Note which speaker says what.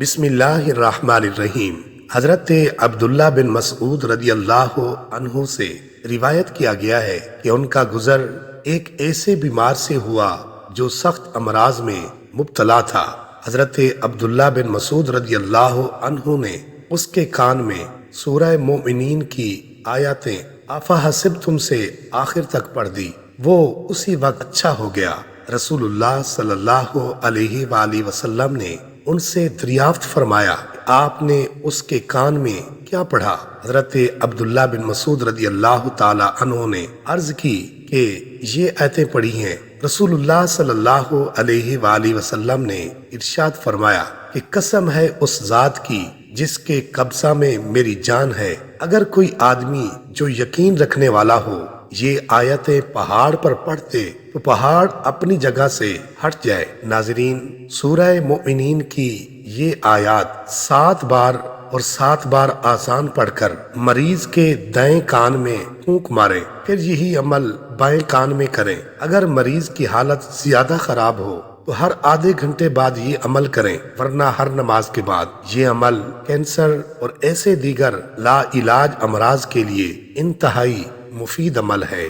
Speaker 1: بسم اللہ الرحمن الرحیم۔ حضرت عبداللہ بن مسعود رضی اللہ عنہ سے روایت کیا گیا ہے کہ ان کا گزر ایک ایسے بیمار سے ہوا جو سخت امراض میں مبتلا تھا۔ حضرت عبداللہ بن مسعود رضی اللہ عنہ نے اس کے کان میں سورہ مومنین کی آیاتیں افحسبتم سے آخر تک پڑھ دی۔ وہ اسی وقت اچھا ہو گیا۔ رسول اللہ صلی اللہ علیہ وآلہ وسلم نے ان سے دریافت فرمایا، آپ نے اس کے کان میں کیا پڑھا؟ حضرت عبداللہ بن مسعود رضی اللہ تعالی عنہ نے عرض کی کہ یہ آیتیں پڑھی ہیں۔ رسول اللہ صلی اللہ علیہ وآلہ وسلم نے ارشاد فرمایا کہ قسم ہے اس ذات کی جس کے قبضہ میں میری جان ہے، اگر کوئی آدمی جو یقین رکھنے والا ہو یہ آیتیں پہاڑ پر پڑھتے تو پہاڑ اپنی جگہ سے ہٹ جائے۔ ناظرین، سورہ مومنین کی یہ آیات 7 بار اور 7 بار آسان پڑھ کر مریض کے دائیں کان میں پھونک ماریں، پھر یہی عمل بائیں کان میں کریں۔ اگر مریض کی حالت زیادہ خراب ہو تو ہر آدھے گھنٹے بعد یہ عمل کریں، ورنہ ہر نماز کے بعد۔ یہ عمل کینسر اور ایسے دیگر لا علاج امراض کے لیے انتہائی مفید عمل ہے۔